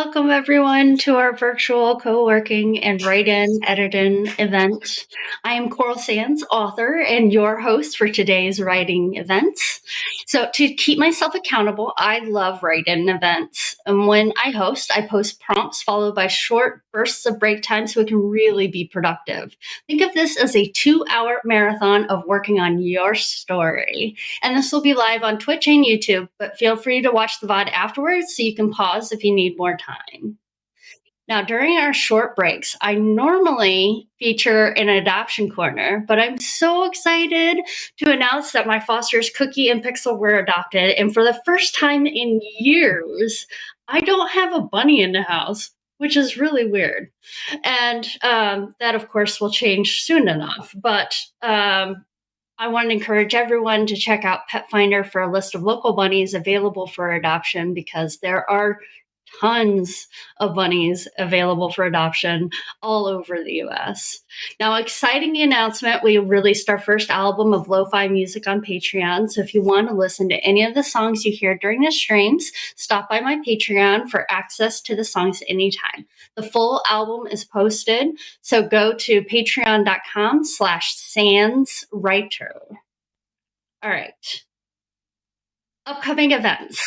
Welcome everyone to our virtual co-working and write-in edit-in event. I am Coral Sands, author and your host for today's writing events. So to keep myself accountable, I love write-in events. And when I host, I post prompts followed by short bursts of break time so it can really be productive. Think of this as a 2-hour marathon of working on your story. And this will be live on Twitch and YouTube, but feel free to watch the VOD afterwards so you can pause if you need more time. Now, during our short breaks, I normally feature an adoption corner, but I'm so excited to announce that my fosters Cookie and Pixel were adopted. And for the first time in years, I don't have a bunny in the house, which is really weird. And that, of course, will change soon enough. But I want to encourage everyone to check out Pet Finder for a list of local bunnies available for adoption because there are tons of bunnies available for adoption all over the US. Now, exciting announcement, we released our first album of lo-fi music on Patreon. So if you want to listen to any of the songs you hear during the streams, stop by my Patreon for access to the songs anytime. The full album is posted, so go to patreon.com/sandswriter. All right. Upcoming events.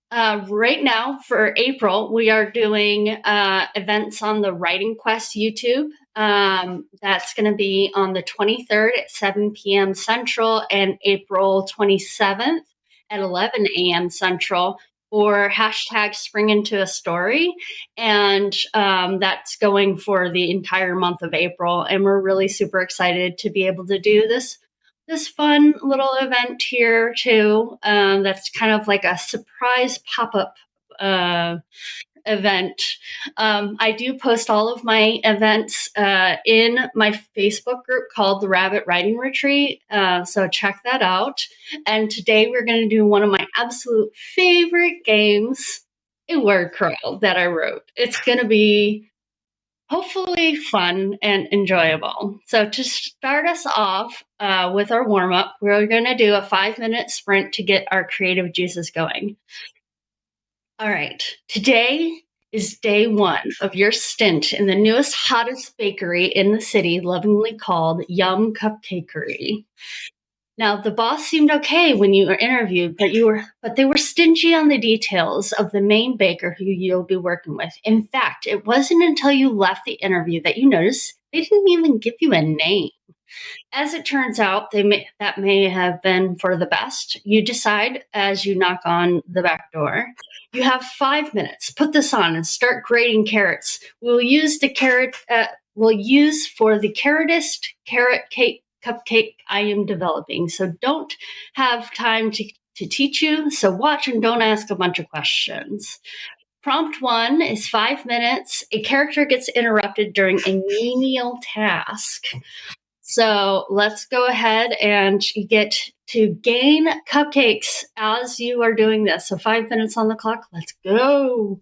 Right now for April, we are doing events on the Writing Quest YouTube. That's going to be on the 23rd at 7 p.m. Central and April 27th at 11 a.m. Central for hashtag Spring Into a Story. And that's going for the entire month of April. And we're really super excited to be able to do this fun little event here too. That's kind of like a surprise pop-up event. I do post all of my events in my Facebook group called the Rabbit Writing Retreat. So check that out. And today we're going to do one of my absolute favorite games, a word crawl that I wrote. It's going to be hopefully fun and enjoyable. So to start us off with our warm-up, we're going to do a 5-minute sprint to get our creative juices going. All right. Today is day one of your stint in the newest, hottest bakery in the city, lovingly called Yum Cupcakery. Now, the boss seemed okay when you were interviewed, but they were stingy on the details of the main baker who you'll be working with. In fact, it wasn't until you left the interview that you noticed they didn't even give you a name. As it turns out, that may have been for the best. You decide as you knock on the back door, you have 5 minutes. Put this on and start grating carrots. We'll use for the carrotist carrot cake cupcake I am developing. So don't have time to teach you. So watch and don't ask a bunch of questions. Prompt 1 is 5 minutes. A character gets interrupted during a menial task. So let's go ahead and you get to gain cupcakes as you are doing this. So 5 minutes on the clock. Let's go.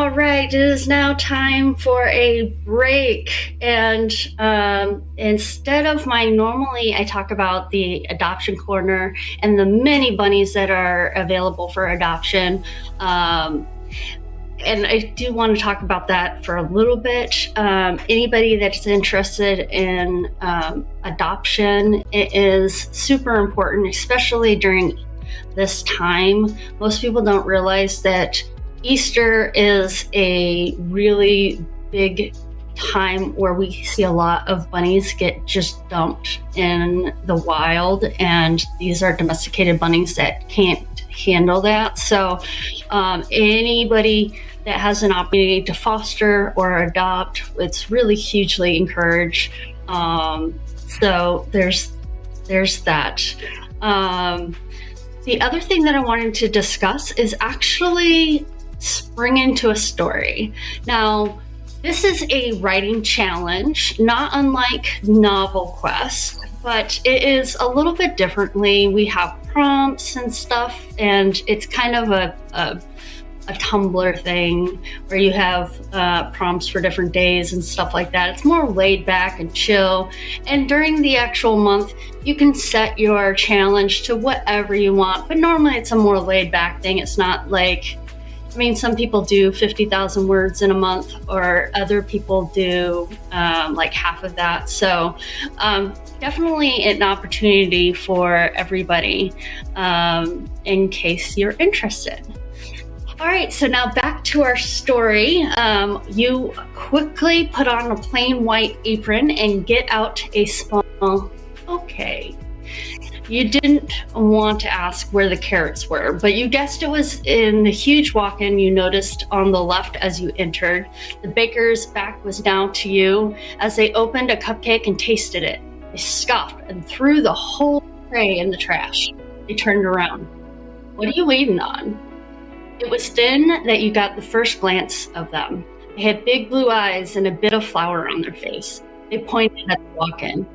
All right, it is now time for a break. And instead of normally I talk about the adoption corner and the many bunnies that are available for adoption. And I do want to talk about that for a little bit. Anybody that's interested in adoption, it is super important, especially during this time. Most people don't realize that Easter is a really big time where we see a lot of bunnies get just dumped in the wild, and these are domesticated bunnies that can't handle that. So anybody that has an opportunity to foster or adopt, it's really hugely encouraged. So there's that. The other thing that I wanted to discuss is actually spring into a story. Now, this is a writing challenge, not unlike Novel Quest, but it is a little bit differently. We have prompts and stuff, and it's kind of a Tumblr thing where you have prompts for different days and stuff like that. It's more laid back and chill. And during the actual month, you can set your challenge to whatever you want. But normally it's a more laid back thing. It's not like, some people do 50,000 words in a month, or other people do like half of that. So definitely an opportunity for everybody in case you're interested. All right, so now back to our story. You quickly put on a plain white apron and get out a small, okay. You didn't want to ask where the carrots were, but you guessed it was in the huge walk-in you noticed on the left as you entered. The baker's back was down to you as they opened a cupcake and tasted it. They scoffed and threw the whole tray in the trash. They turned around. What are you waiting on? It was then that you got the first glance of them. They had big blue eyes and a bit of flour on their face. They pointed at the walk-in.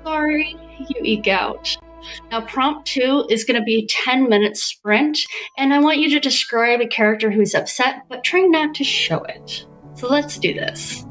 Sorry, you eke out. Now, prompt 2 is going to be a 10-minute sprint, and I want you to describe a character who's upset, but try not to show it. So let's do this.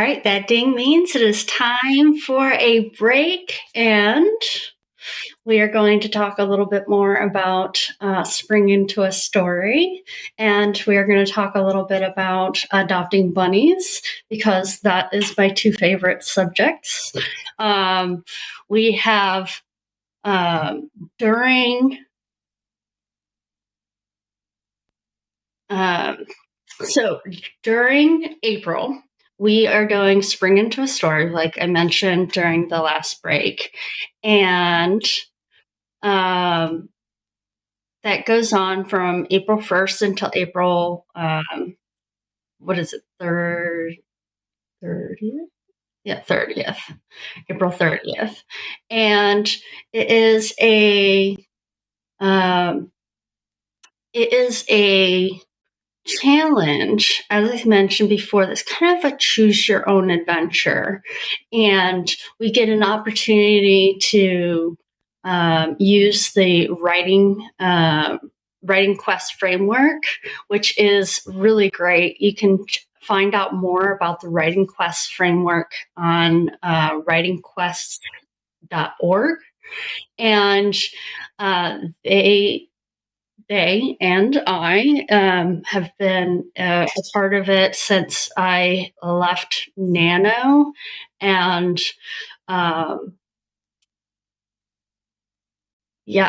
right, that ding means it is time for a break, and we are going to talk a little bit more about Spring into a Story, and we are going to talk a little bit about adopting bunnies, because that is my two favorite subjects. We have during April, we are doing Spring into a Story, like I mentioned during the last break, and that goes on from April 1st until April, what is it, 30th? Yeah, 30th. April 30th. And it is a challenge, as I mentioned before, that's kind of a choose your own adventure. And we get an opportunity to use the writing quest framework, which is really great. You can find out more about the writing quest framework on writingquest.org. And they and I have been a part of it since I left Nano, and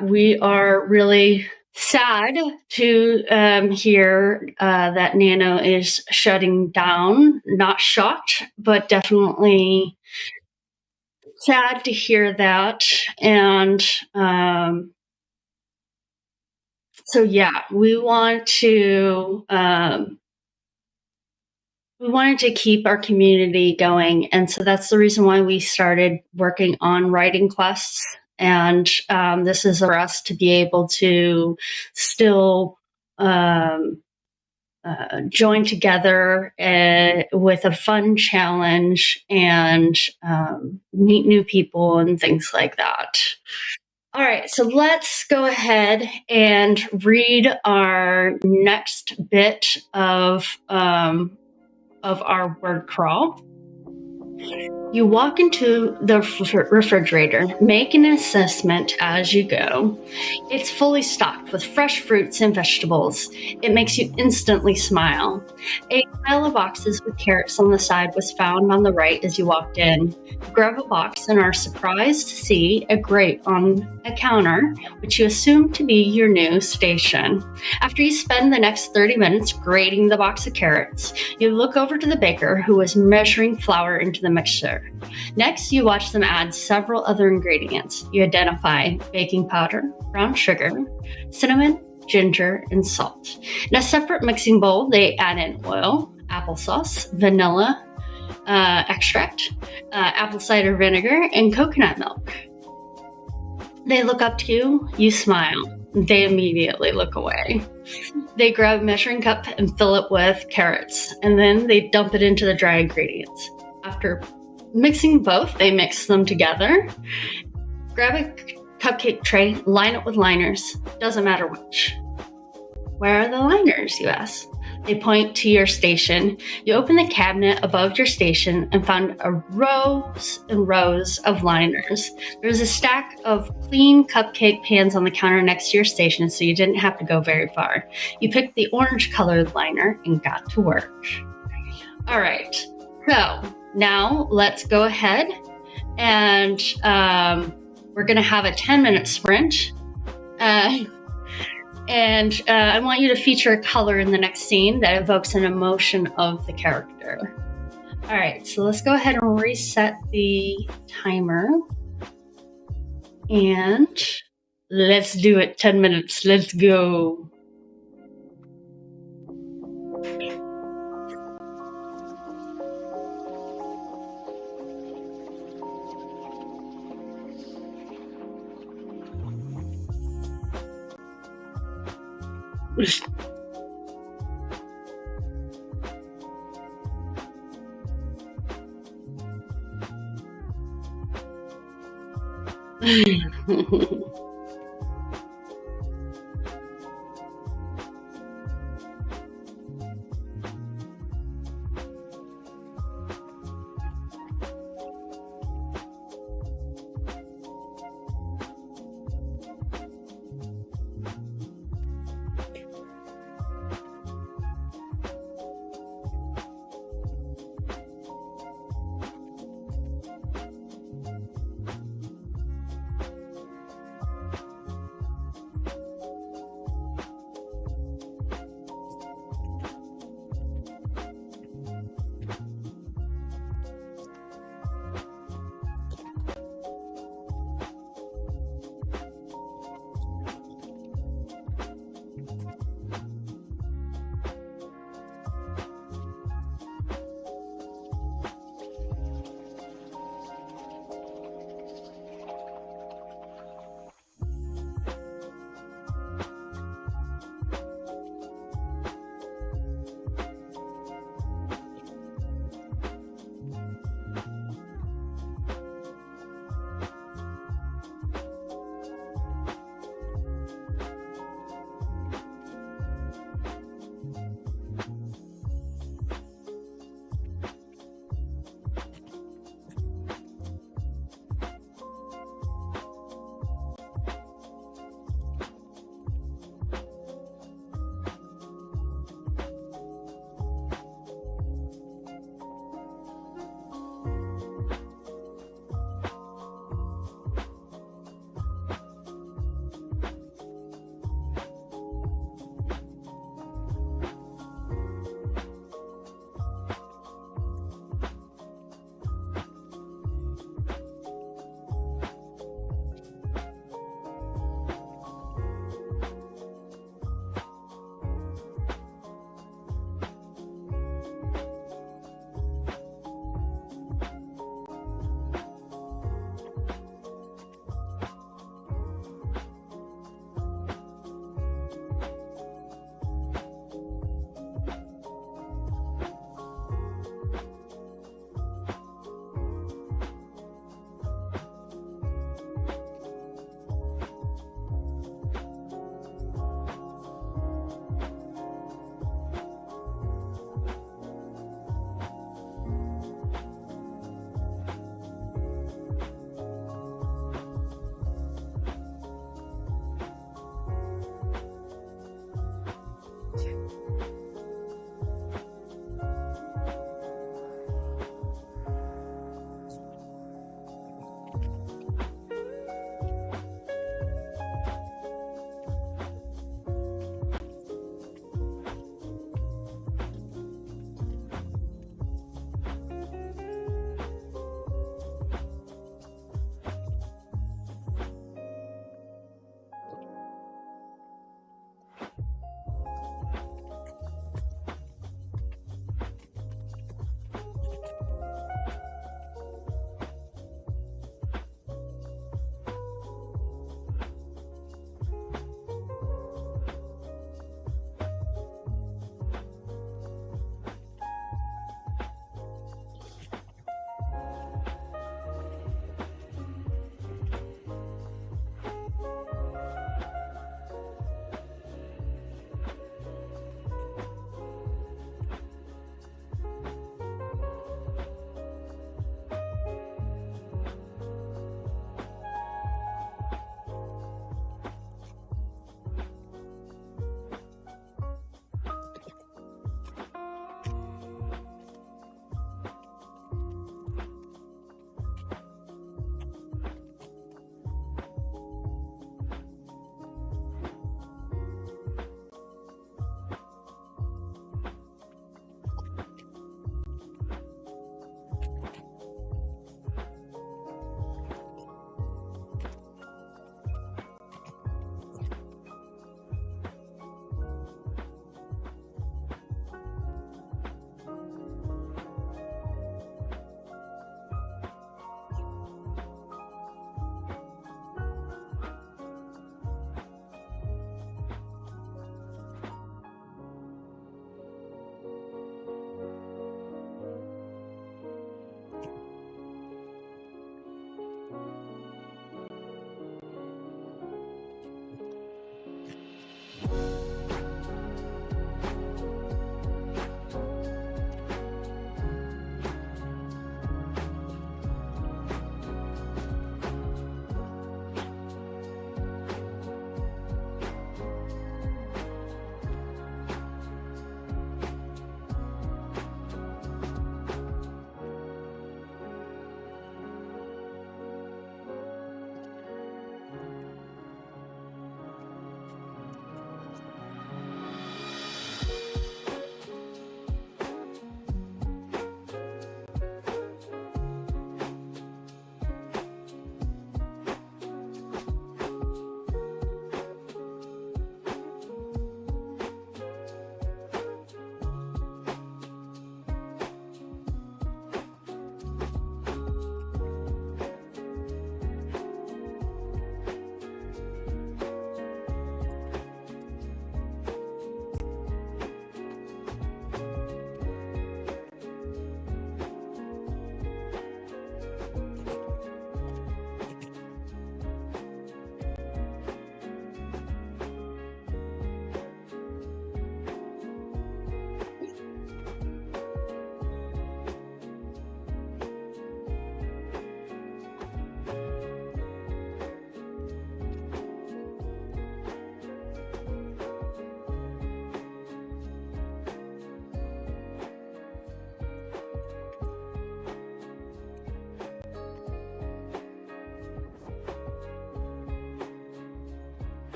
we are really sad to hear that Nano is shutting down. Not shocked, but definitely sad to hear that. And we wanted to keep our community going, and so that's the reason why we started working on writing quests. And this is for us to be able to still join together with a fun challenge and meet new people and things like that. All right, so let's go ahead and read our next bit of our word crawl. You walk into the refrigerator, make an assessment as you go. It's fully stocked with fresh fruits and vegetables. It makes you instantly smile. A pile of boxes with carrots on the side was found on the right as you walked in. You grab a box and are surprised to see a grate on a counter, which you assume to be your new station. After you spend the next 30 minutes grating the box of carrots, you look over to the baker who is measuring flour into the mixture. Next, you watch them add several other ingredients. You identify baking powder, brown sugar, cinnamon, ginger, and salt. In a separate mixing bowl, they add in oil, applesauce, vanilla extract, apple cider vinegar, and coconut milk. They look up to you, you smile. They immediately look away. They grab a measuring cup and fill it with carrots, and then they dump it into the dry ingredients. After mixing both, they mix them together. Grab a cupcake tray, line it with liners. Doesn't matter which. Where are the liners, you ask? They point to your station. You open the cabinet above your station and found rows and rows of liners. There's a stack of clean cupcake pans on the counter next to your station, so you didn't have to go very far. You picked the orange-colored liner and got to work. All right, so now let's go ahead and we're going to have a 10-minute sprint. And I want you to feature a color in the next scene that evokes an emotion of the character. All right, so let's go ahead and reset the timer. And let's do it. 10 minutes. Let's go.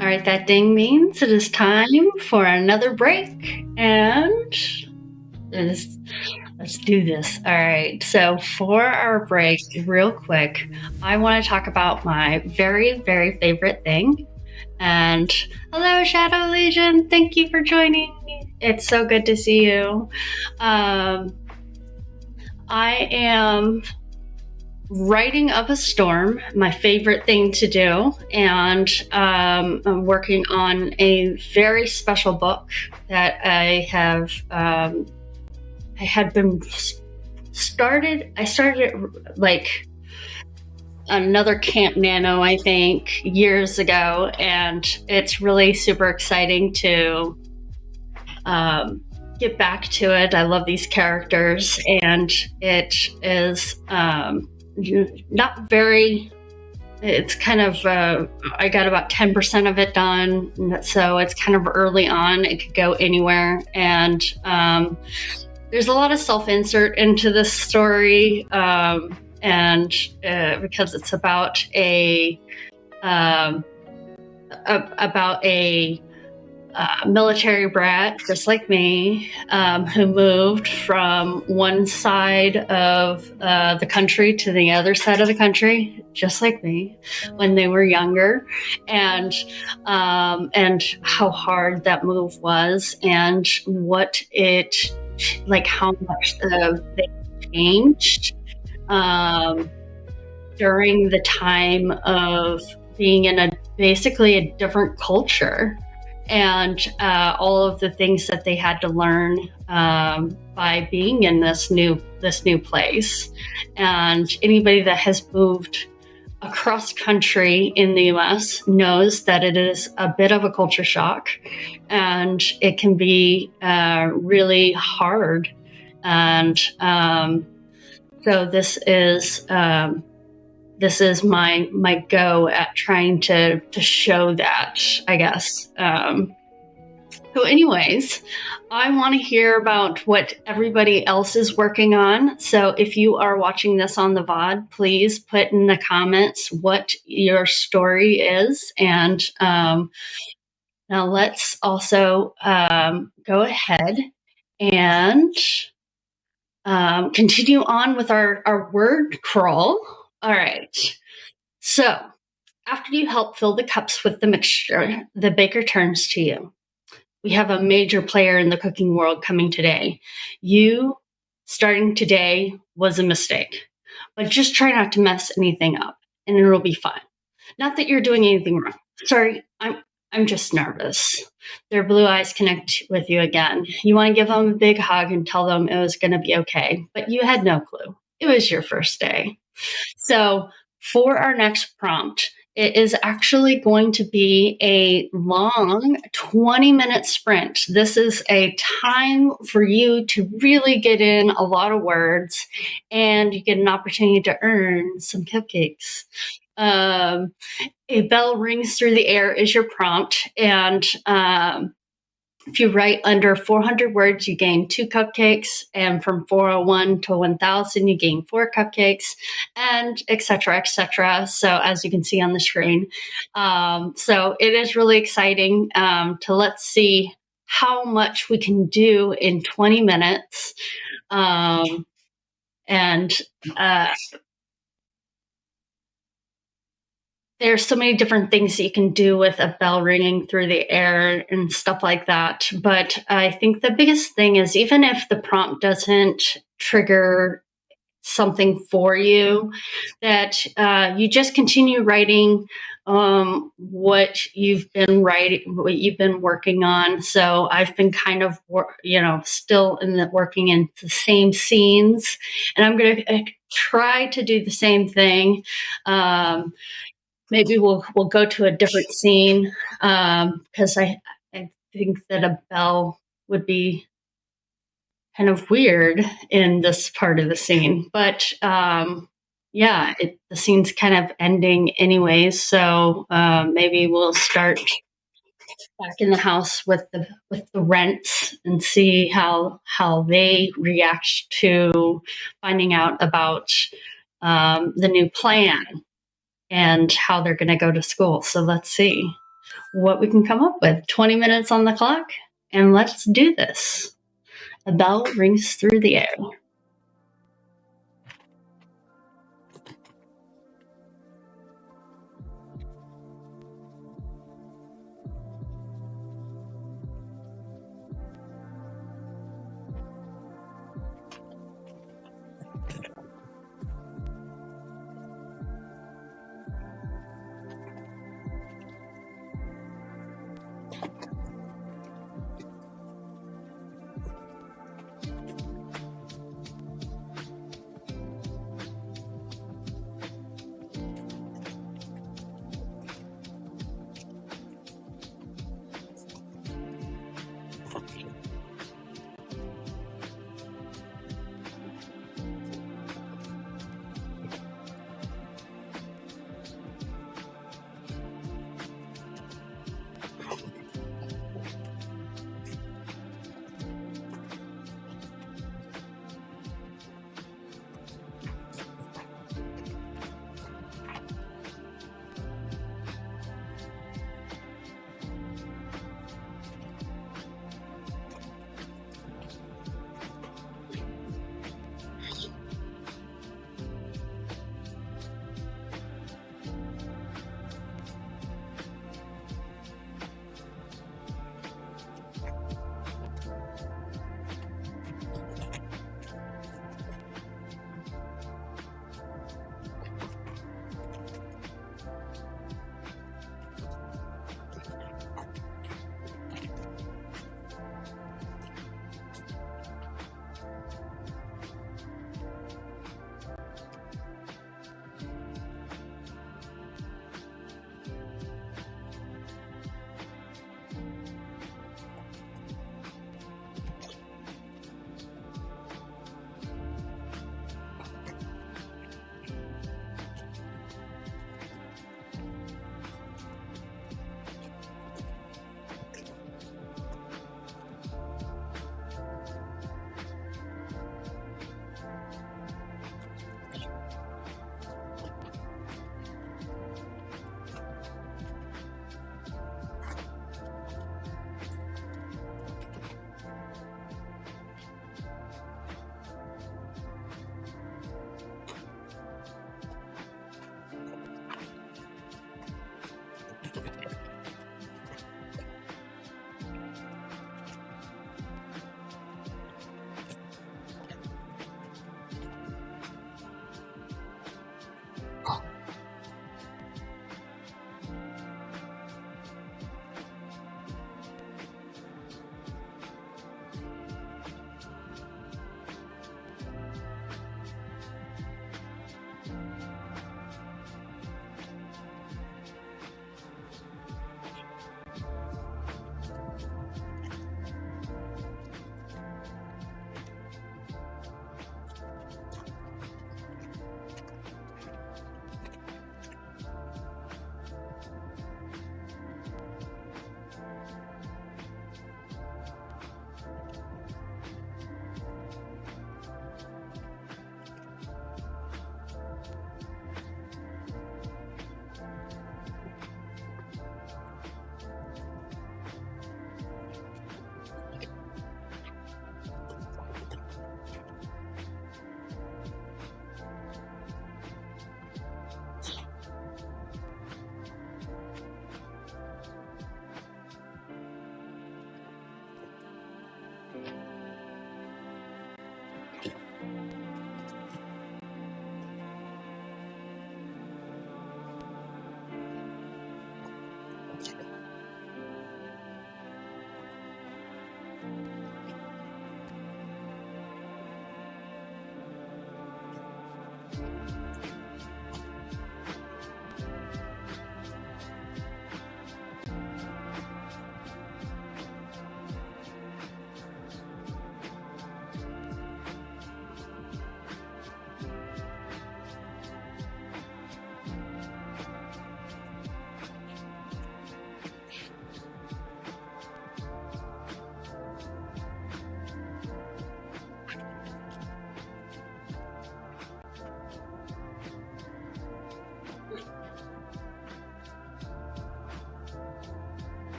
All right, that ding means it is time for another break, and let's do this. All right, so for our break, real quick, I want to talk about my very, very favorite thing. And hello, Shadow Legion. Thank you for joining me. It's so good to see you. I am writing up a storm, my favorite thing to do, and I'm working on a very special book that I started it like another Camp Nano, I think, years ago, and it's really super exciting to get back to it. I love these characters, and it is not very, it's kind of, I got about 10% of it done, so it's kind of early on. It could go anywhere, and there's a lot of self-insert into this story, and because it's about a military brat, just like me, who moved from one side of the country to the other side of the country, just like me, when they were younger, and how hard that move was, and what it, like how much they changed during the time of being in basically a different culture, and all of the things that they had to learn by being in this new place. And anybody that has moved across country in the US knows that it is a bit of a culture shock, and it can be really hard. And so this is my go at trying to show that, I guess. So anyways, I want to hear about what everybody else is working on. So if you are watching this on the VOD, please put in the comments what your story is. And now let's also go ahead and continue on with our word crawl. All right. So after you help fill the cups with the mixture, the baker turns to you. We have a major player in the cooking world coming today. You starting today was a mistake, but just try not to mess anything up, and it'll be fine. Not that you're doing anything wrong. Sorry, I'm just nervous. Their blue eyes connect with you again. You want to give them a big hug and tell them it was going to be okay, but you had no clue. It was your first day. So for our next prompt, it is actually going to be a long 20-minute sprint. This is a time for you to really get in a lot of words, and you get an opportunity to earn some cupcakes. A bell rings through the air is your prompt, and if you write under 400 words, you gain 2 cupcakes, and from 401 to 1000, you gain 4 cupcakes, and et cetera, et cetera. So as you can see on the screen. So it is really exciting to let's see how much we can do in 20 minutes. There's so many different things that you can do with a bell ringing through the air and stuff like that. But I think the biggest thing is, even if the prompt doesn't trigger something for you, that you just continue writing what you've been writing, what you've been working on. So I've been kind of, still working in the same scenes, and I'm going to try to do the same thing. Maybe we'll go to a different scene, because I think that a bell would be kind of weird in this part of the scene. But the scene's kind of ending anyways, so maybe we'll start back in the house with the rents and see how they react to finding out about the new plan. and how they're going to go to school. So let's see what we can come up with. 20 minutes on the clock, and let's do this. A bell rings through the air.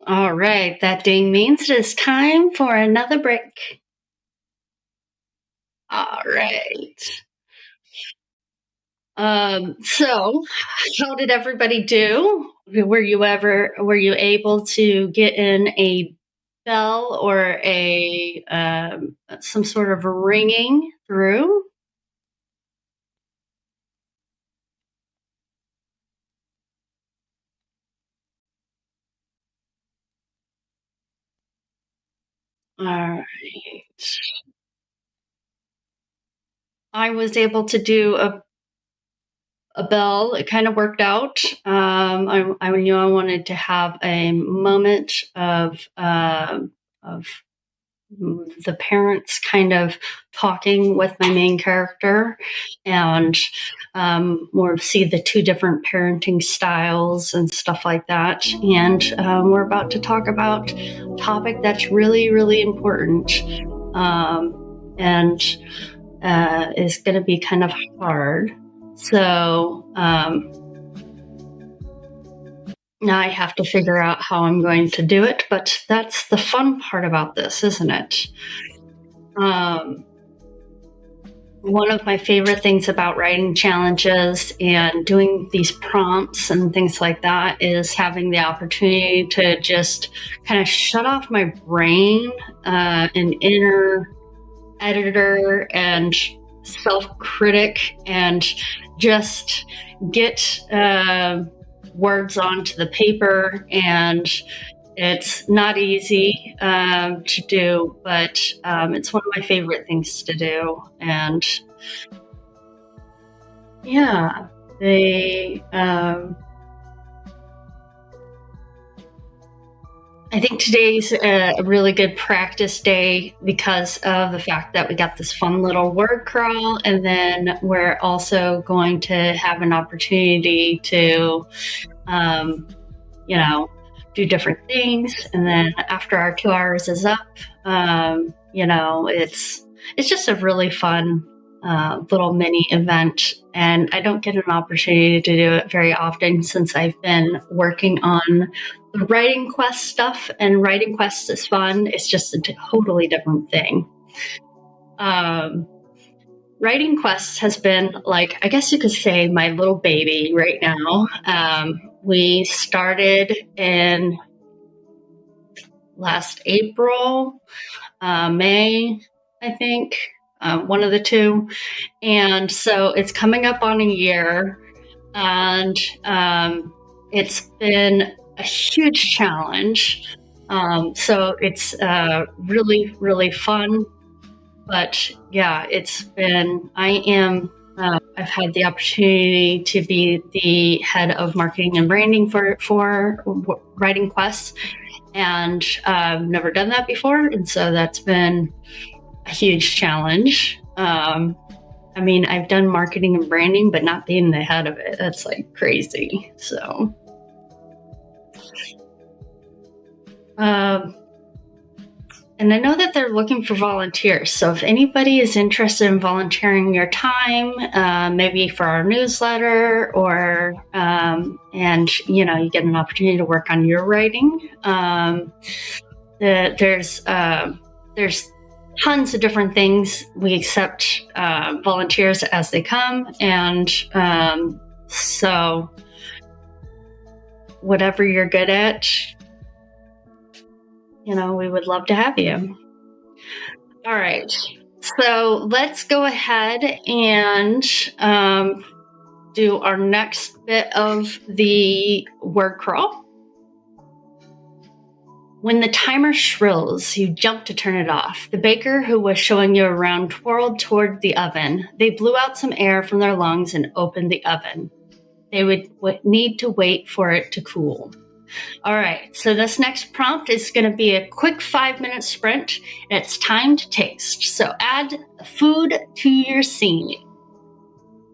All right, that ding means it is time for another break. All right. So how did everybody do? Were you able to get in a bell or a some sort of ringing through? All right. I was able to do a bell. It kind of worked out. I knew I wanted to have a moment of the parents kind of talking with my main character and more see the two different parenting styles and stuff like that. And we're about to talk about a topic that's really, really important and is going to be kind of hard. So now I have to figure out how I'm going to do it, but that's the fun part about this, isn't it? One of my favorite things about writing challenges and doing these prompts and things like that is having the opportunity to just kind of shut off my brain, an inner editor and self-critic, and just get words onto the paper. And it's not easy to do, but it's one of my favorite things to do. And yeah, I think today's a really good practice day because of the fact that we got this fun little word crawl, and then we're also going to have an opportunity to, do different things. And then after our 2 hours is up, it's just a really fun little mini event. And I don't get an opportunity to do it very often since I've been working on the Writing Quest stuff, and Writing Quest is fun. It's just a totally different thing. Writing Quest has been, like, I guess you could say, my little baby right now. We started in last April, May, I think, one of the two. And so it's coming up on a year, and it's been a huge challenge. So it's really, really fun. But yeah, I've had the opportunity to be the head of marketing and branding for Writing Quest, and I've never done that before. And so that's been a huge challenge. I've done marketing and branding, but not being the head of it. That's like crazy. So, and I know that they're looking for volunteers. So if anybody is interested in volunteering your time, maybe for our newsletter, or, you get an opportunity to work on your writing. There's tons of different things. We accept volunteers as they come. And so whatever you're good at, we would love to have you. All right. So let's go ahead and do our next bit of the word crawl. When the timer shrills, you jump to turn it off. The baker who was showing you around twirled toward the oven. They blew out some air from their lungs and opened the oven. They would need to wait for it to cool. All right, so this next prompt is going to be a quick 5-minute sprint, and it's time to taste. So add food to your scene.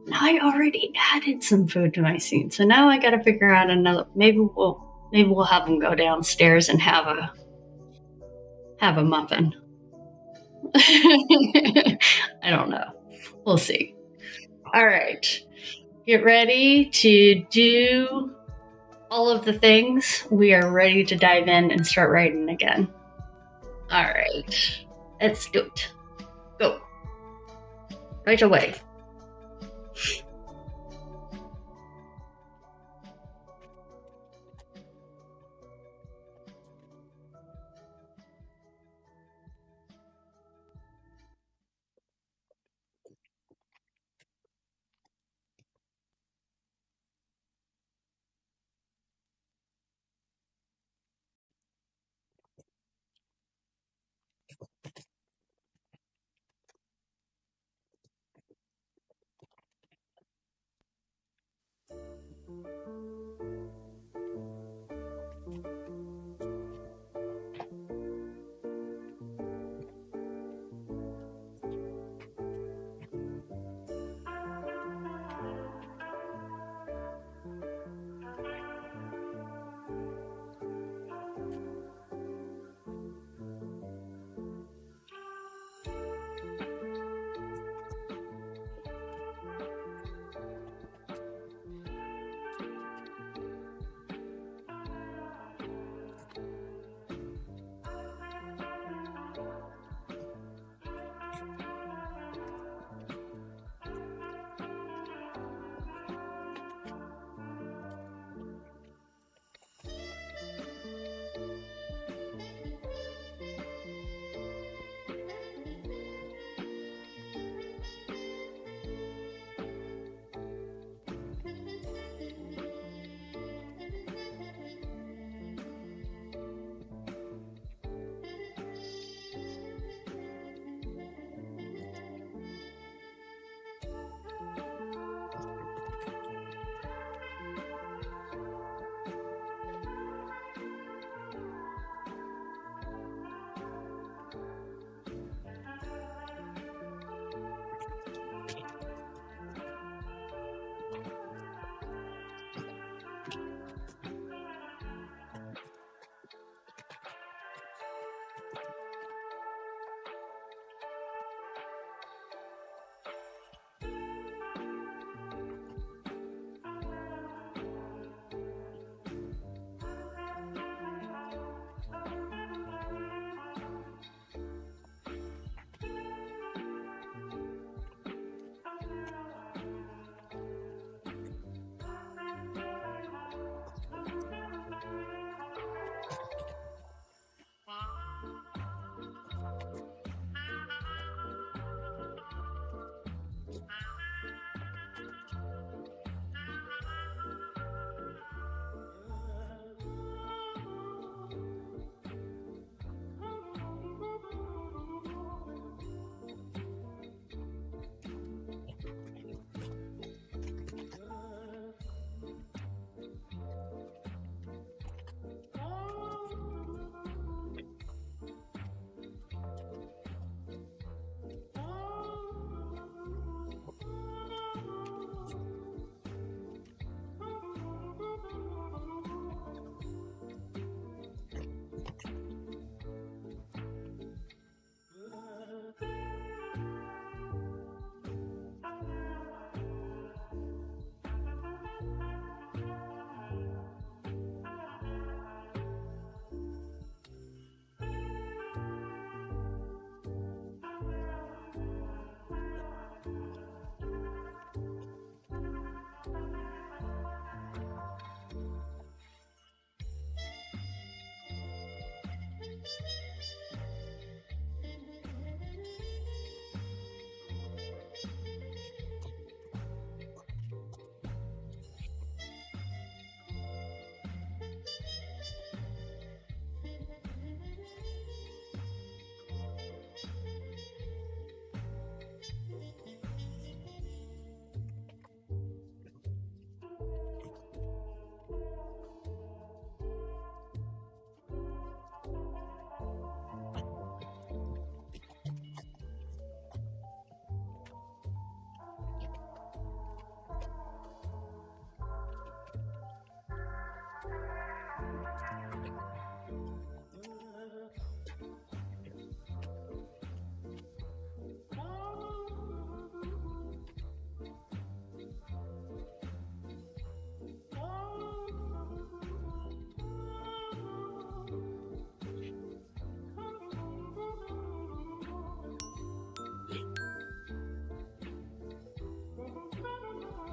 Now I already added some food to my scene, so now I got to figure out another. Maybe we'll have them go downstairs and have a muffin. I don't know. We'll see. All right, get ready to do all of the things, we are ready to dive in and start writing again. All right, let's do it. Go. Right away.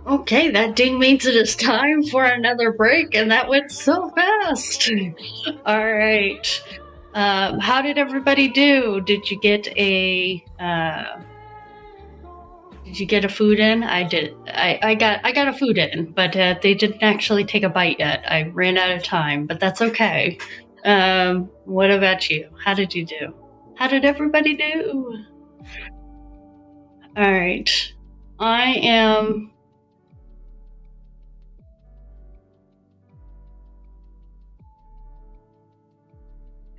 Okay, that ding means it is time for another break, and that went so fast. All right. How did everybody do? Did you get a food in? I did. I got a food in, but they didn't actually take a bite yet. I ran out of time, but that's okay. What about you? How did you do? How did everybody do? All right. I am.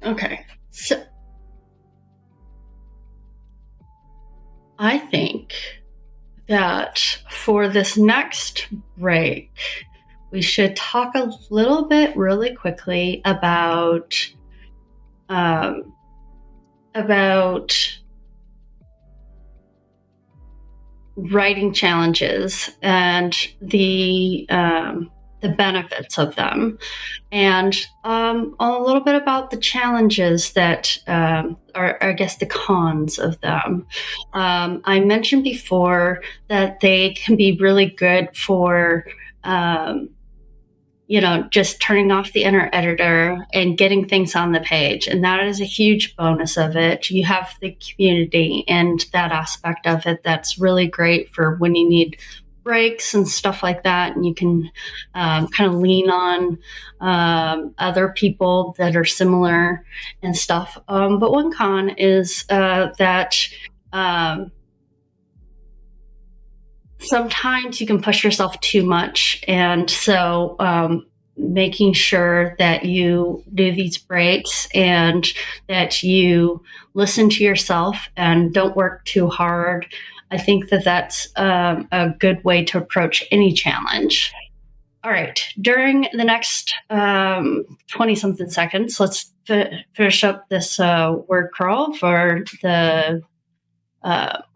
Okay. So I think that for this next break, we should talk a little bit really quickly um, about writing challenges and the benefits of them, and a little bit about the challenges that are, I guess, the cons of them. I mentioned before that they can be really good for um, just turning off the inner editor and getting things on the page. And that is a huge bonus of it. You have the community and that aspect of it that's really great for when you need breaks and stuff like that. And you can kind of lean on other people that are similar and stuff. But one con is that. Um, Sometimes you can push yourself too much. And so making sure that you do these breaks and that you listen to yourself and don't work too hard. I think that that's a good way to approach any challenge. All right. During the next 20 something seconds, let's finish up this word crawl for the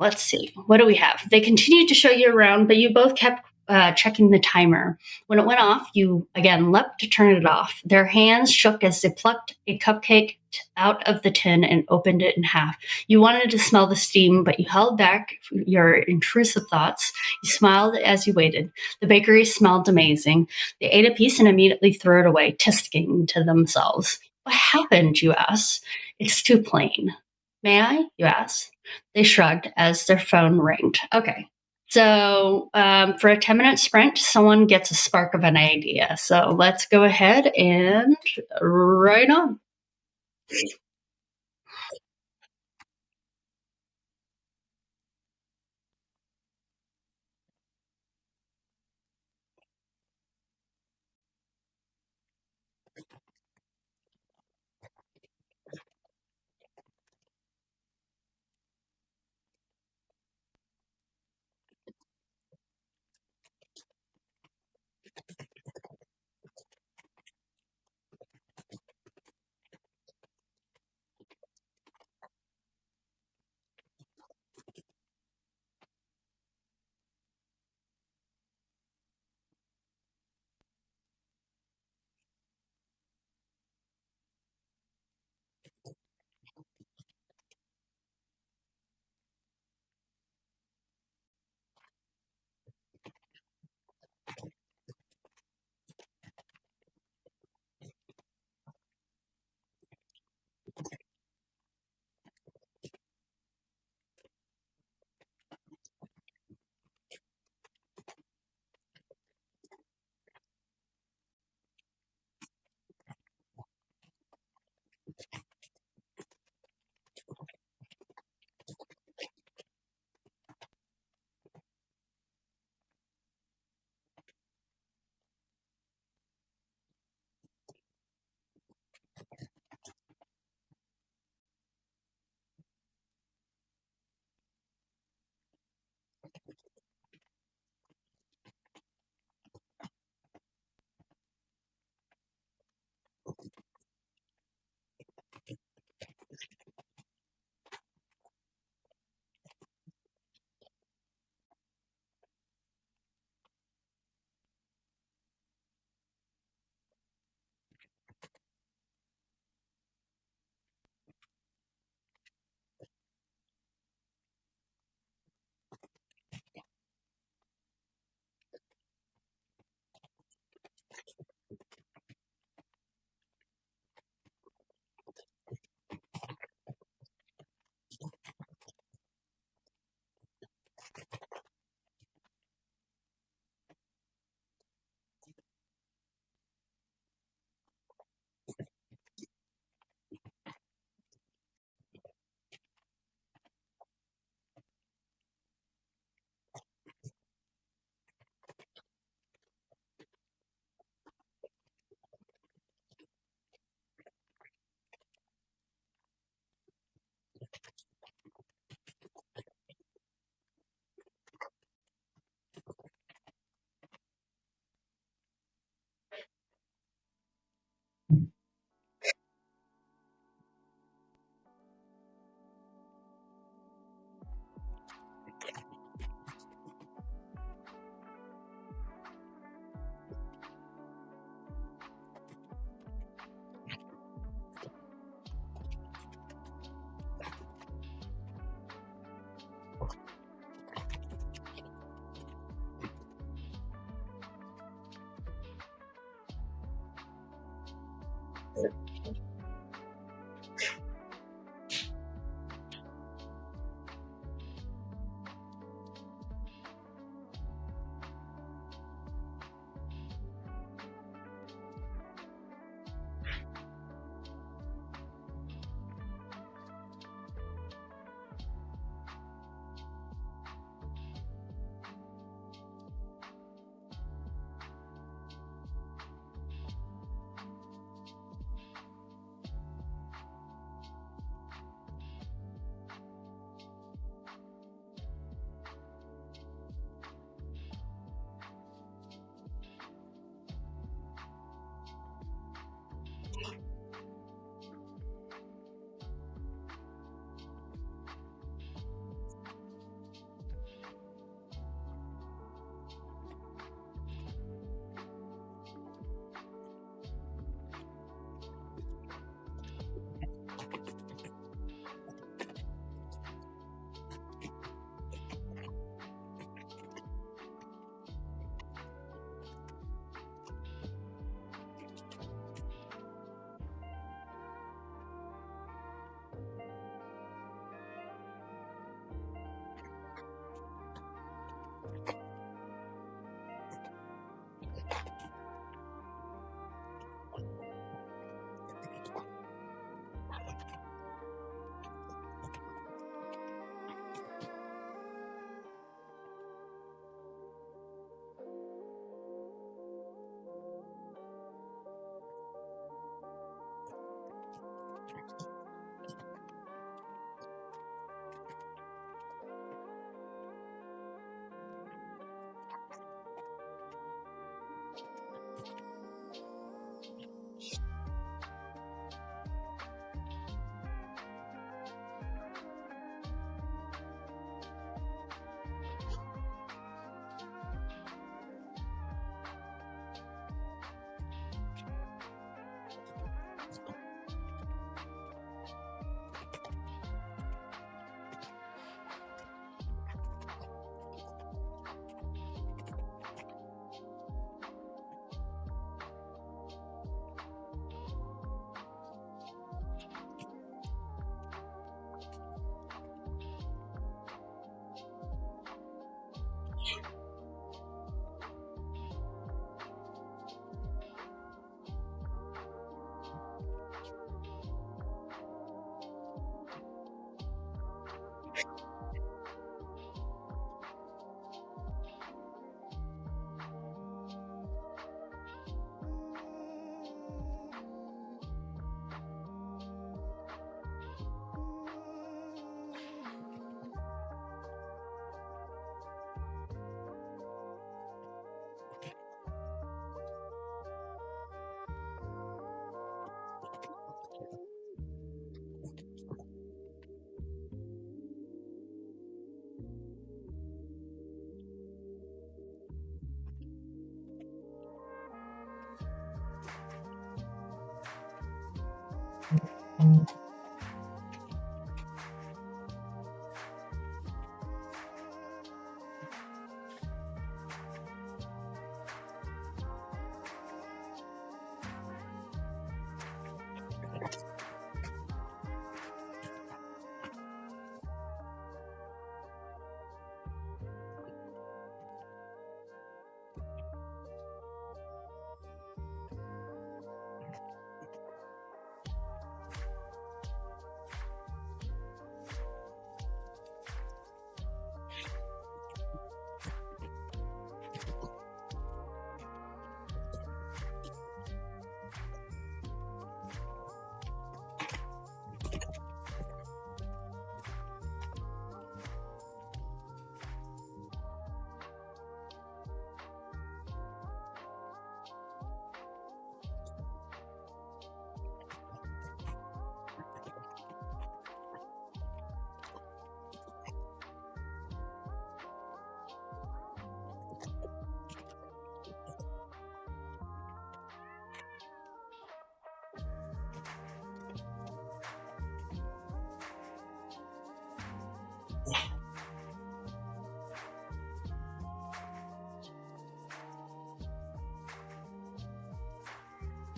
let's see, what do we have? They continued to show you around, but you both kept checking the timer. When it went off, you again leapt to turn it off. Their hands shook as they plucked a cupcake out of the tin and opened it in half. You wanted to smell the steam, but you held back your intrusive thoughts. You smiled as you waited. The bakery smelled amazing. They ate a piece and immediately threw it away, tisking to themselves. What happened, you ask? It's too plain. May I? You ask. They shrugged as their phone rang. Okay. So, for a 10-minute sprint, someone gets a spark of an idea. So, let's go ahead and right on.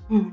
Hmm.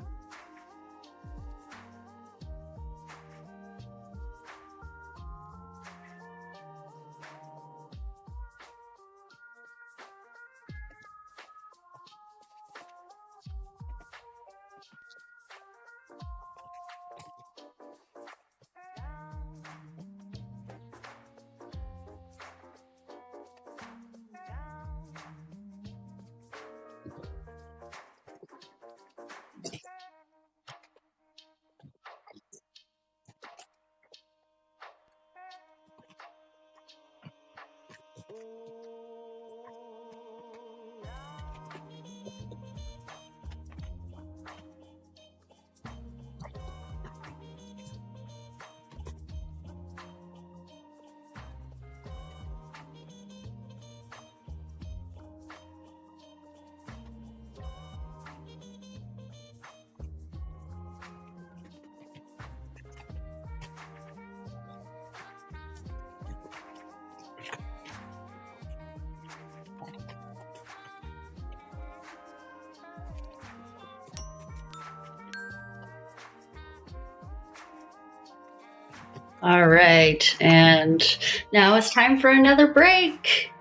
All right, and now it's time for another break.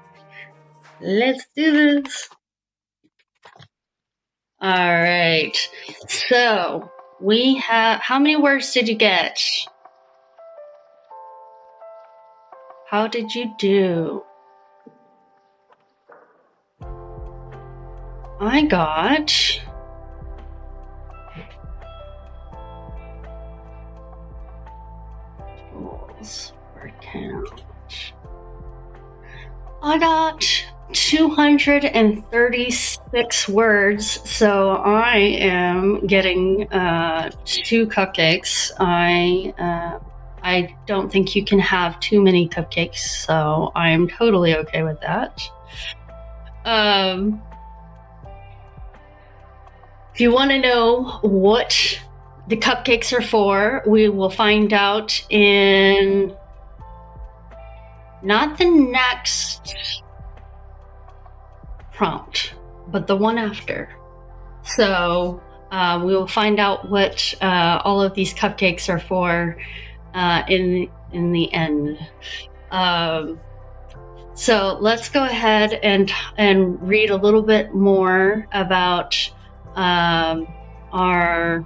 Let's do this. All right, so we have, how many words did you get? How did you do? I got word count. I got 236 words, so I am getting 2 cupcakes. I don't think you can have too many cupcakes, so I'm totally okay with that. If you want to know what the cupcakes are for, we will find out in not the next prompt, but the one after. So we will find out what all of these cupcakes are for in the end. So let's go ahead and read a little bit more about our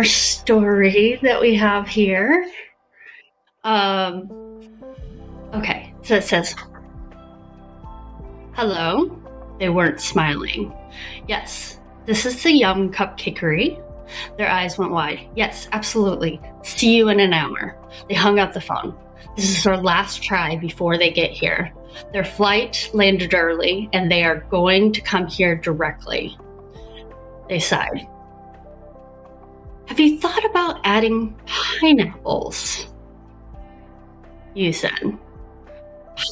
story that we have here. Okay, so it says, hello. They weren't smiling. Yes, this is the Yum Cupcakery. Their eyes went wide. Yes, absolutely. See you in an hour. They hung up the phone. This is our last try before they get here. Their flight landed early, and they are going to come here directly. They sighed. Have you thought about adding pineapples? You said.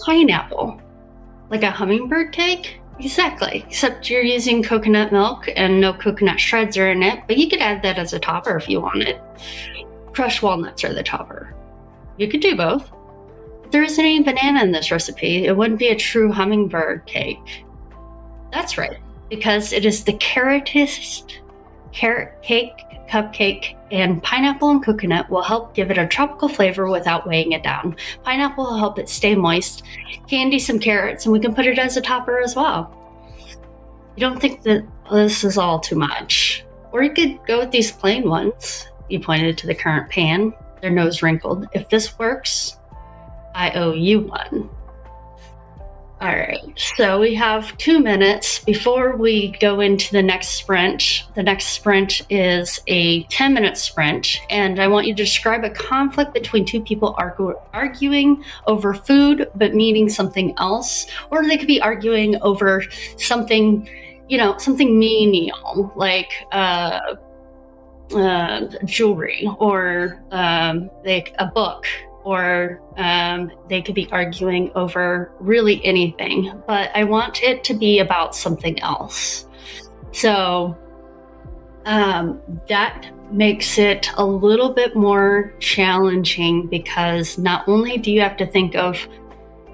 Pineapple? Like a hummingbird cake? Exactly, except you're using coconut milk and no coconut shreds are in it, but you could add that as a topper if you wanted. Crushed walnuts are the topper. You could do both. But there isn't any banana in this recipe. It wouldn't be a true hummingbird cake. That's right, because it is the carrot cake, cupcake, and pineapple and coconut will help give it a tropical flavor without weighing it down. Pineapple will help it stay moist. Candy some carrots, and we can put it as a topper as well. You don't think that this is all too much? Or you could go with these plain ones. You pointed to the current pan, their nose wrinkled. If this works, I owe you one. All right, so we have 2 minutes before we go into the next sprint. The next sprint is a 10-minute sprint, and I want you to describe a conflict between 2 people arguing over food but meaning something else, or they could be arguing over something, something menial, like jewelry, or like a book. Or they could be arguing over really anything, but I want it to be about something else. So that makes it a little bit more challenging, because not only do you have to think of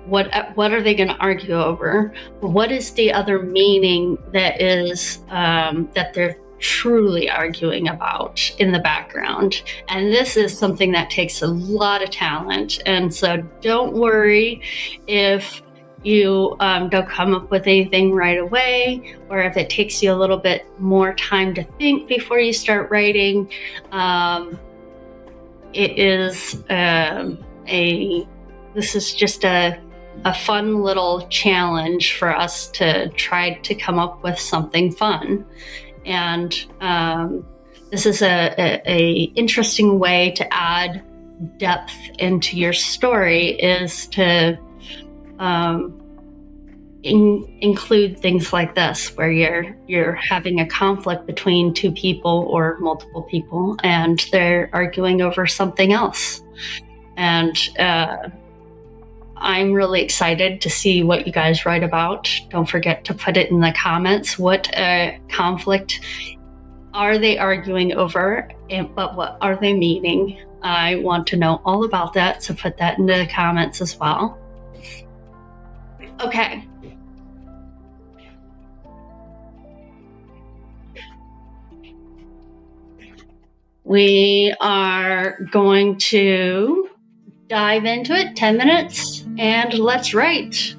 what are they going to argue over, but what is the other meaning that is that they're truly arguing about in the background. And this is something that takes a lot of talent. And so don't worry if you don't come up with anything right away, or if it takes you a little bit more time to think before you start writing. This is just a fun little challenge for us to try to come up with something fun. And this is a interesting way to add depth into your story, is to include things like this, where you're having a conflict between 2 people or multiple people, and they're arguing over something else. And I'm really excited to see what you guys write about. Don't forget to put it in the comments. What conflict are they arguing over, but what are they meaning? I want to know all about that, so put that in the comments as well. Okay. We are going to dive into it, 10 minutes, and let's write.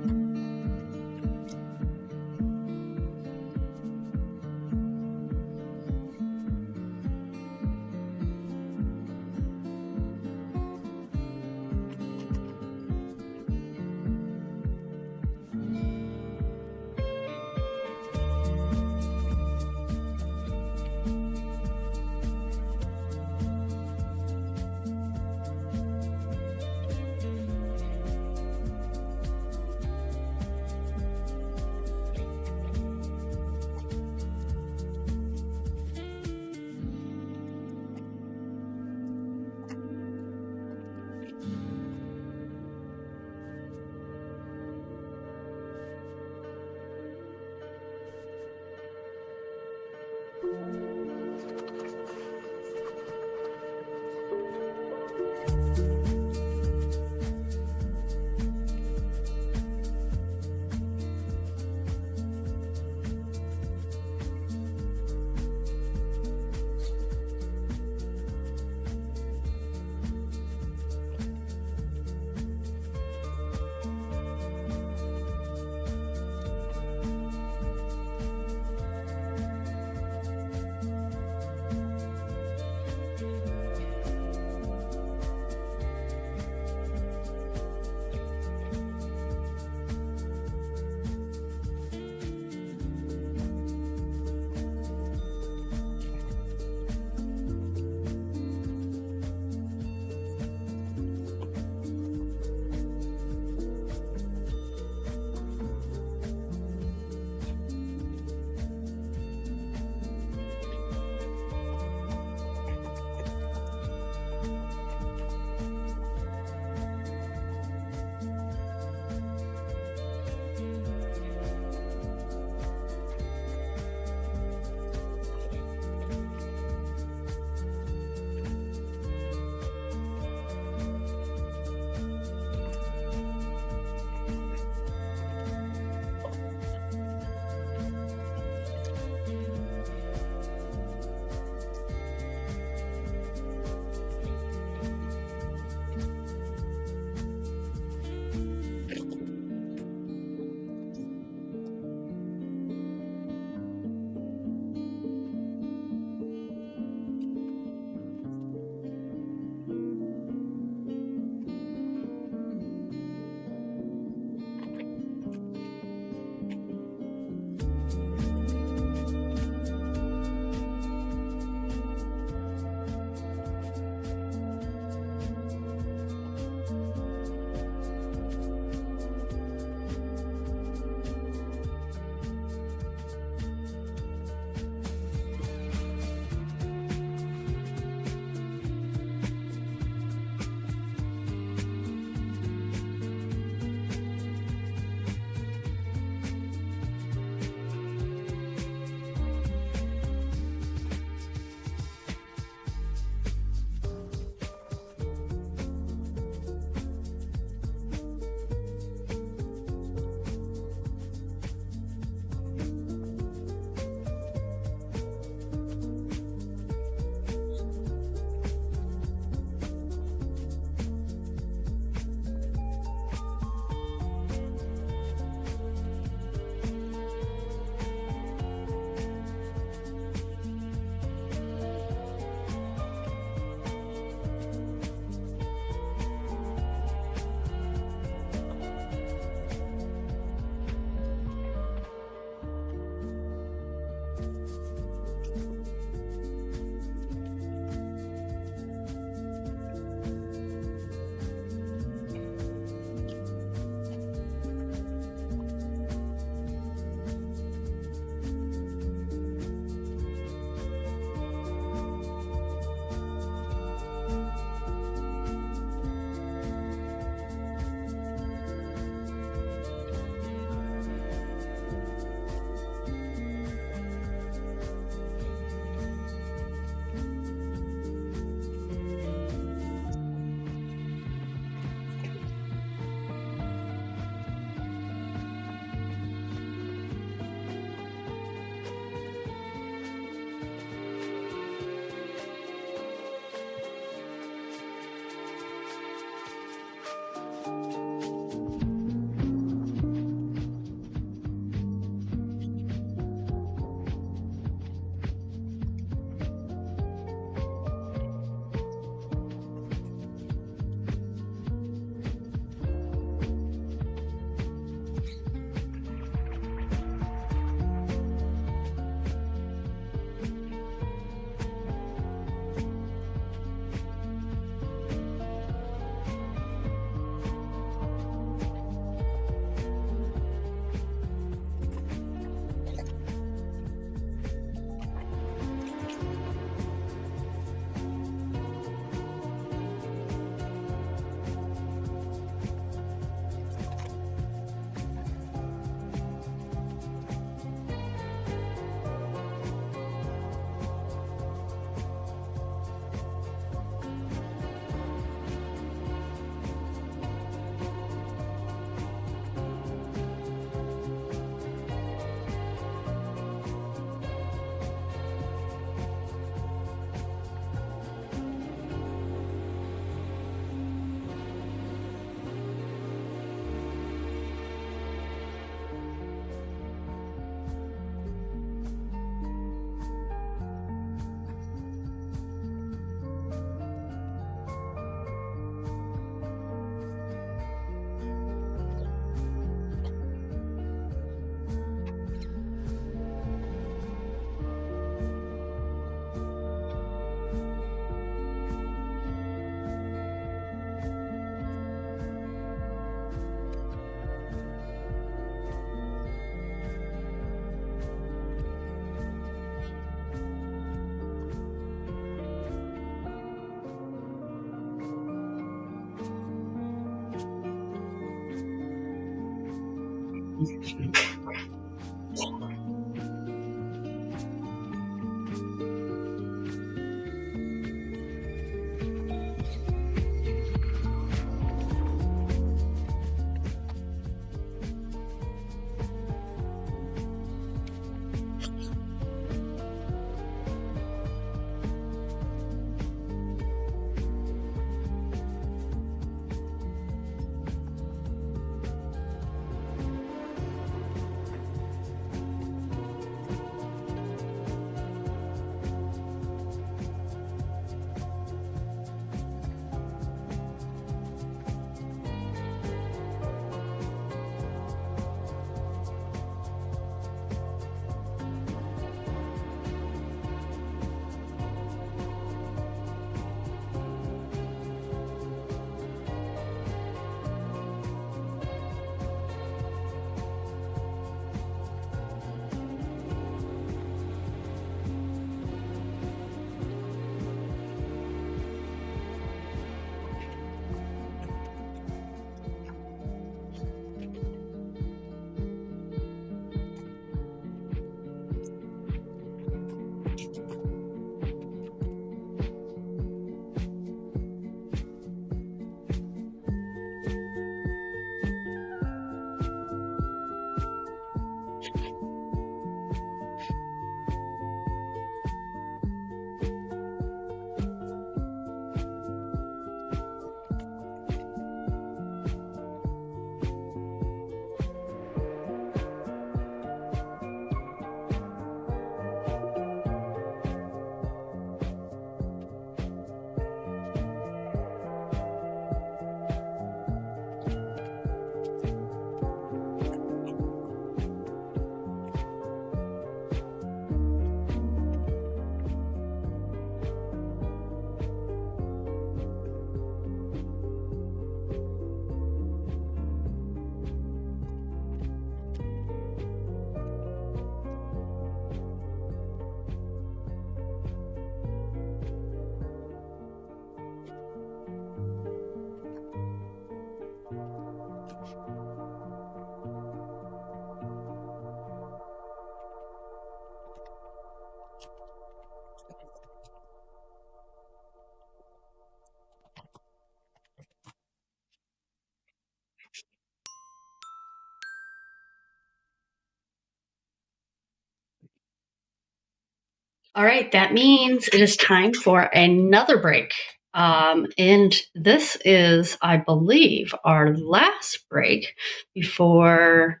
All right, that means it is time for another break. And this is, I believe, our last break before,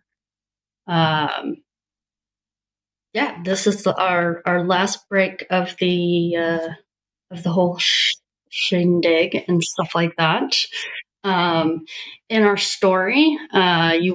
this is our last break of the whole shindig and stuff like that. In our story, you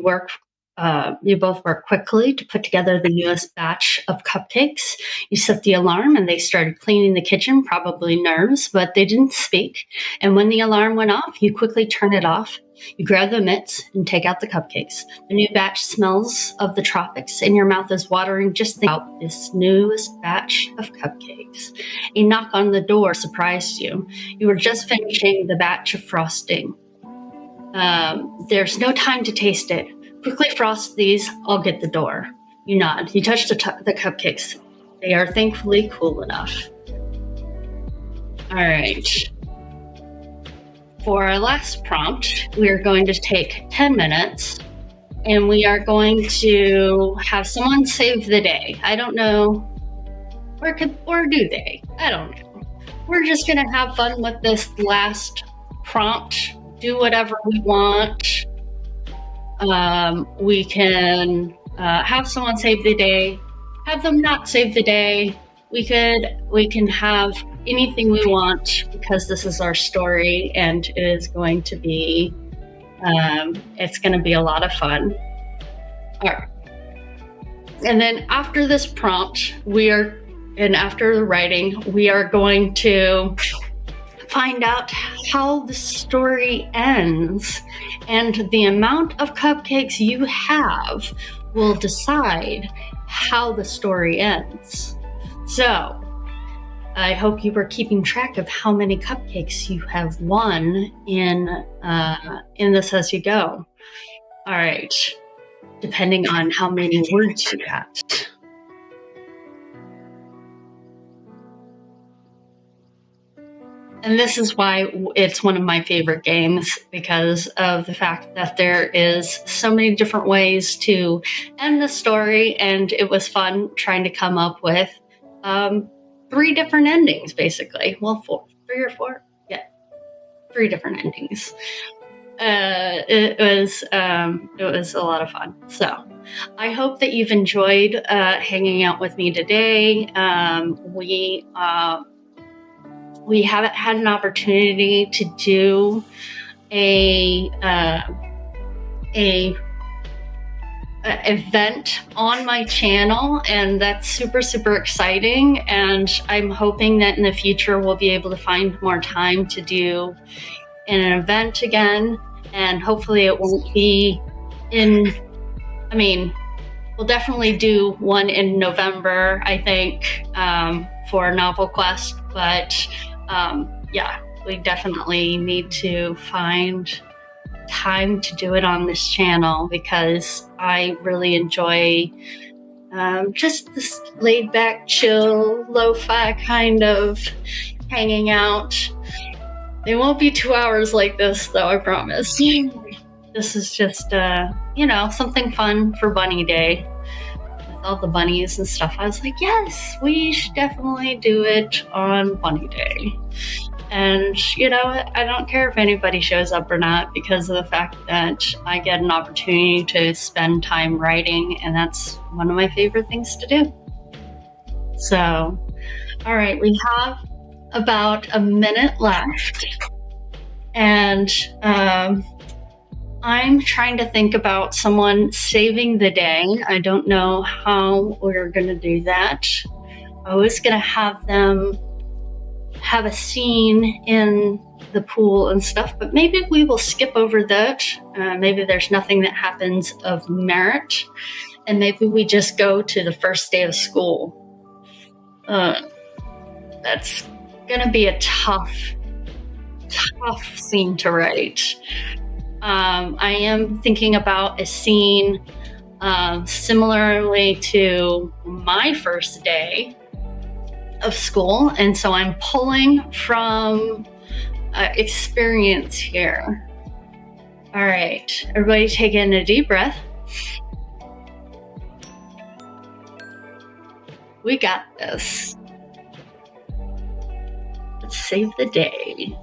both work quickly to put together the newest batch of cupcakes. You set the alarm and they started cleaning the kitchen, probably nerves, but they didn't speak. And when the alarm went off, you quickly turn it off. You grab the mitts and take out the cupcakes. The new batch smells of the tropics and your mouth is watering just thinking about this newest batch of cupcakes. A knock on the door surprised you. You were just finishing the batch of frosting. There's no time to taste it. Quickly frost these, I'll get the door. You nod. You touch the cupcakes. They are thankfully cool enough. All right. For our last prompt, we are going to take 10 minutes and we are going to have someone save the day. I don't know, or do they? I don't know. We're just going to have fun with this last prompt, do whatever we want. We can have someone save the day, have them not save the day. We can have anything we want because this is our story and it is going to be it's going to be a lot of fun. All right. And then after this prompt, after the writing, we are going to find out how the story ends, and the amount of cupcakes you have will decide how the story ends. So I hope you were keeping track of how many cupcakes you have won in this as you go. All right. depending on how many words you got. And this is why it's one of my favorite games, because of the fact that there is so many different ways to end the story, and it was fun trying to come up with 3 different endings, basically. Well, 3 or 4? Yeah, 3 different endings. It was a lot of fun. So I hope that you've enjoyed hanging out with me today. We haven't had an opportunity to do a event on my channel, and that's super exciting, and I'm hoping that in the future we'll be able to find more time to do an event again, and hopefully it won't be we'll definitely do one in November, I think, for Novel Quest, but yeah, we definitely need to find time to do it on this channel, because I really enjoy just this laid back, chill, lo-fi kind of hanging out. It won't be 2 hours like this, though, I promise. This is just, something fun for Bunny Day. With all the bunnies and stuff, I was like, yes, we should definitely do it on Bunny Day. And, I don't care if anybody shows up or not, because of the fact that I get an opportunity to spend time writing, and that's one of my favorite things to do. So, all right, we have about a minute left, and I'm trying to think about someone saving the day. I don't know how we're going to do that. I was going to have them have a scene in the pool and stuff, but maybe we will skip over that. Maybe there's nothing that happens of merit, and maybe we just go to the first day of school. That's going to be a tough scene to write. I am thinking about a scene similarly to my first day of school, and so I'm pulling from experience here. All right, everybody take in a deep breath. We got this. Let's save the day.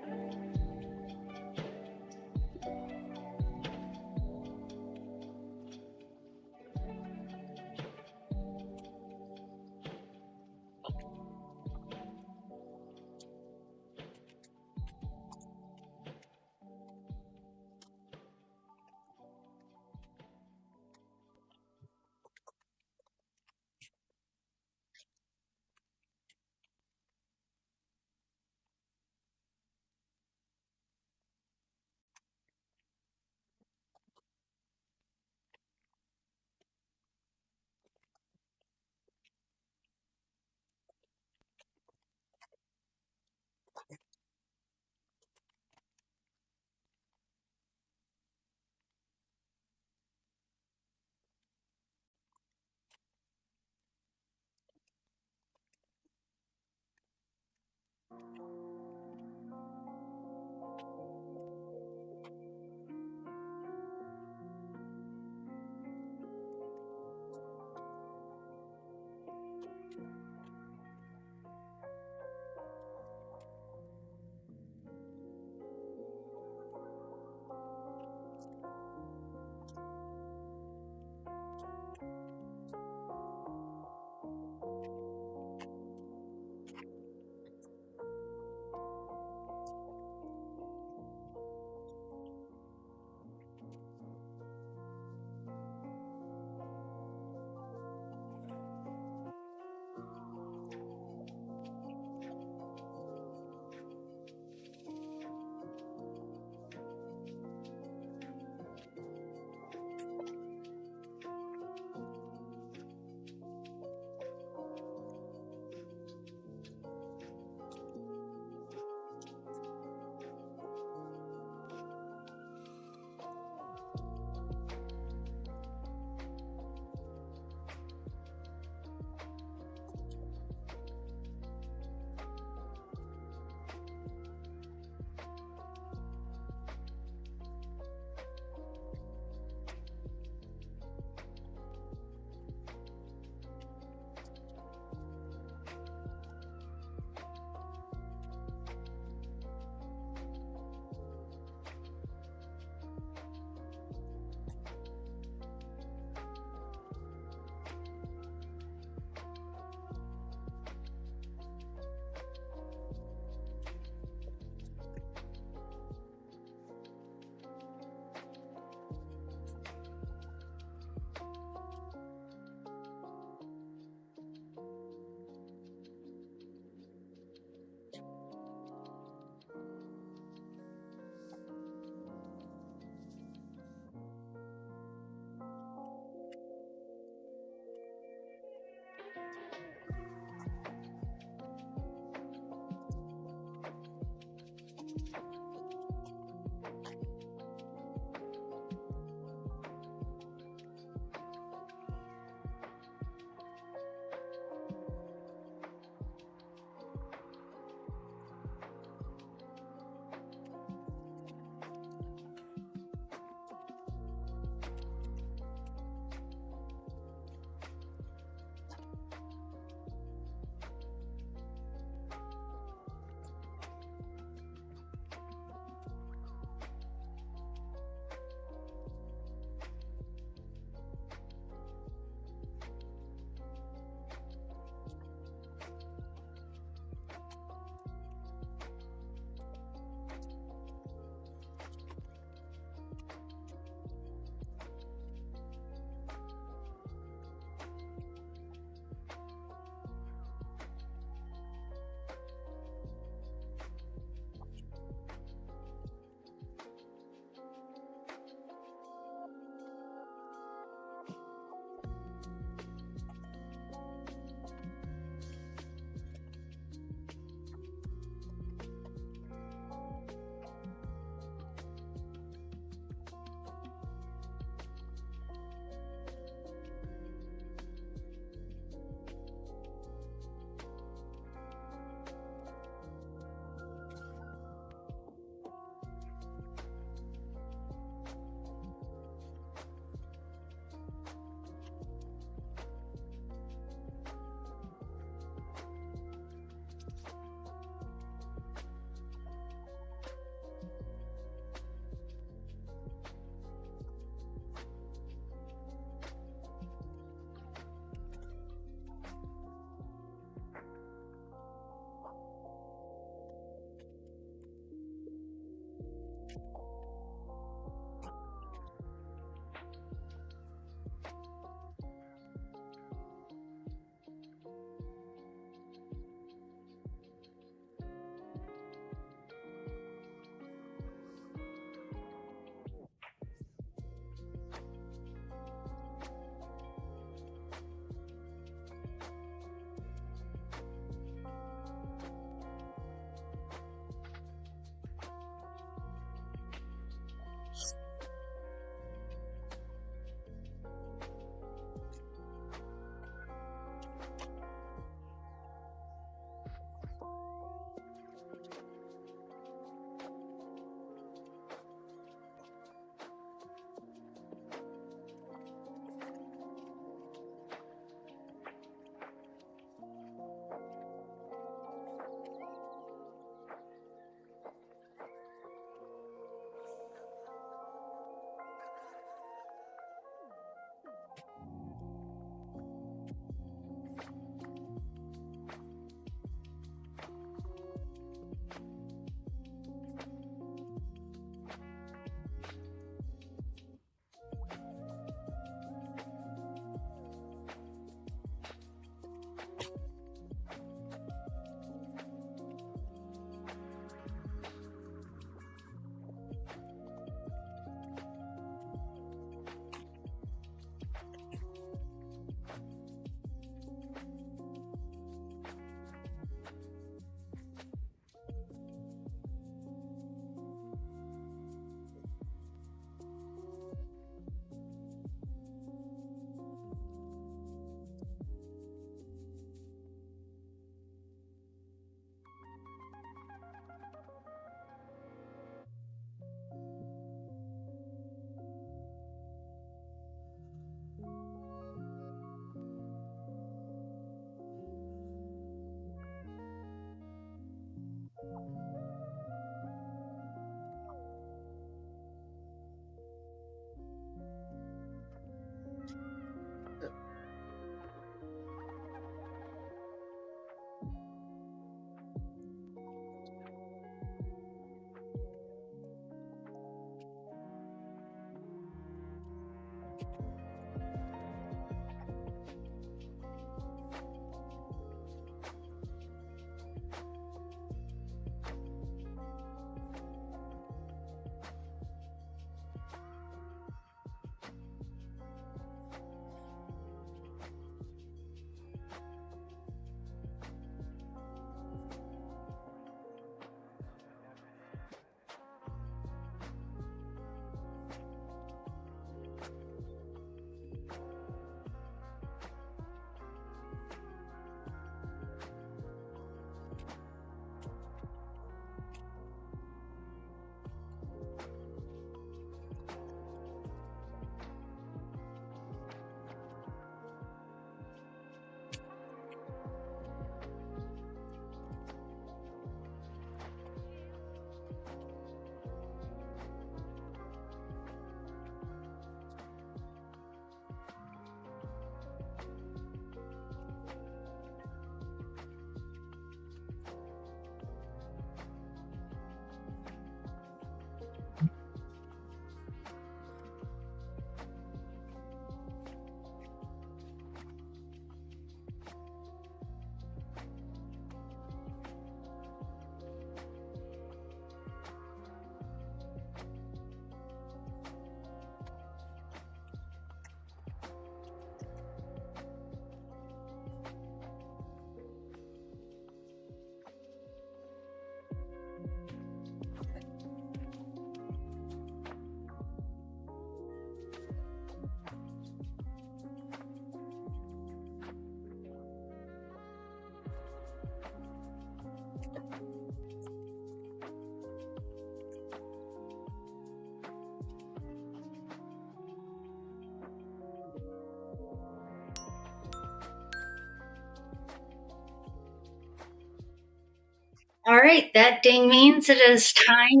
All right, that ding means it is time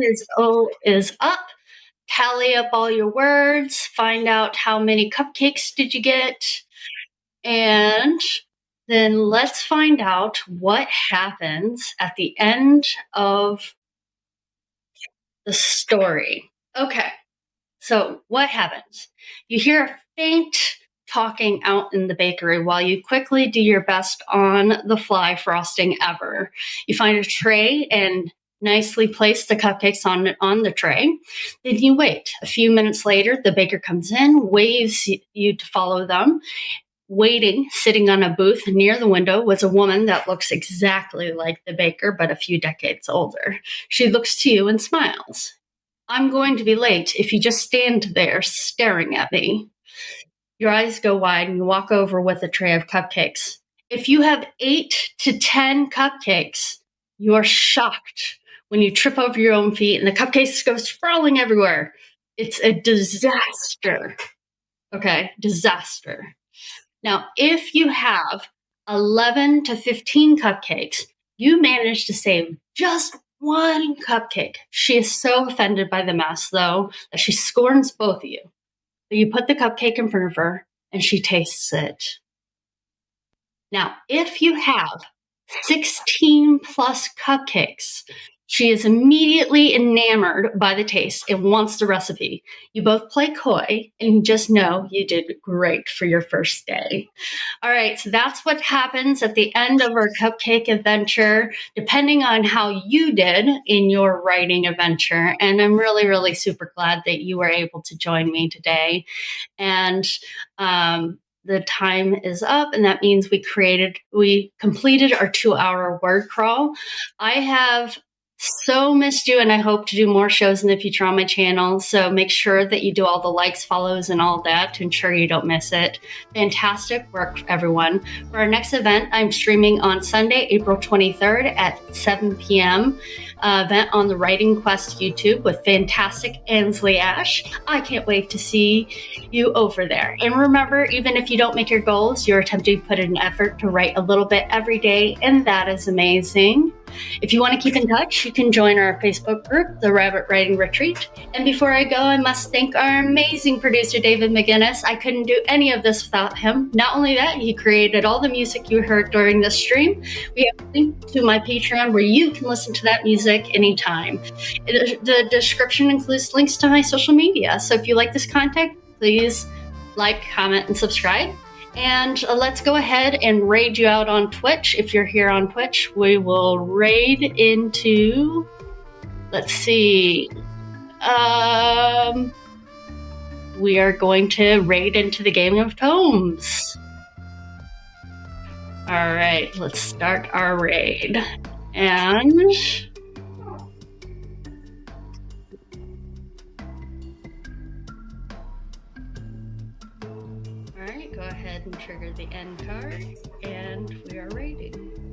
is up. Tally up all your words, find out how many cupcakes did you get, and then let's find out what happens at the end of the story. Okay, so what happens? You hear a faint talking out in the bakery while you quickly do your best on the fly frosting ever. You find a tray and nicely place the cupcakes on the tray. Then you wait. A few minutes later, the baker comes in, waves you to follow them. Waiting, sitting on a booth near the window, was a woman that looks exactly like the baker, but a few decades older. She looks to you and smiles. I'm going to be late if you just stand there staring at me. Your eyes go wide and you walk over with a tray of cupcakes. If you have 8 to 10 cupcakes, you are shocked when you trip over your own feet and the cupcakes go sprawling everywhere. It's a disaster. Okay, disaster. Now, if you have 11 to 15 cupcakes, you manage to save just one cupcake. She is so offended by the mess, though, that she scorns both of you. But you put the cupcake in front of her, and she tastes it. Now, if you have 16 plus cupcakes, she is immediately enamored by the taste and wants the recipe. You both play coy and just know you did great for your first day. All right, so that's what happens at the end of our cupcake adventure, depending on how you did in your writing adventure. And I'm really, really super glad that you were able to join me today. And the time is up, and that means we completed our 2-hour word crawl. I have so missed you, and I hope to do more shows in the future on my channel. So make sure that you do all the likes, follows, and all that to ensure you don't miss it. Fantastic work, everyone. For our next event, I'm streaming on Sunday, April 23rd at 7 p.m. Event on the Writing Quest YouTube with fantastic Ansley Ash. I can't wait to see you over there. And remember, even if you don't make your goals, you're attempting to put in an effort to write a little bit every day, and that is amazing. If you want to keep in touch, you can join our Facebook group, The Rabbit Writing Retreat. And before I go, I must thank our amazing producer, David McGinnis. I couldn't do any of this without him. Not only that, he created all the music you heard during this stream. We have a link to my Patreon where you can listen to that music anytime. The description includes links to my social media. So if you like this content, please like, comment, and subscribe. And let's go ahead and raid you out on Twitch. If you're here on Twitch, we will raid into, let's see, we are going to raid into the Game of Tomes. All right, let's start our raid. And all right, go ahead and trigger the end card, and we are raiding.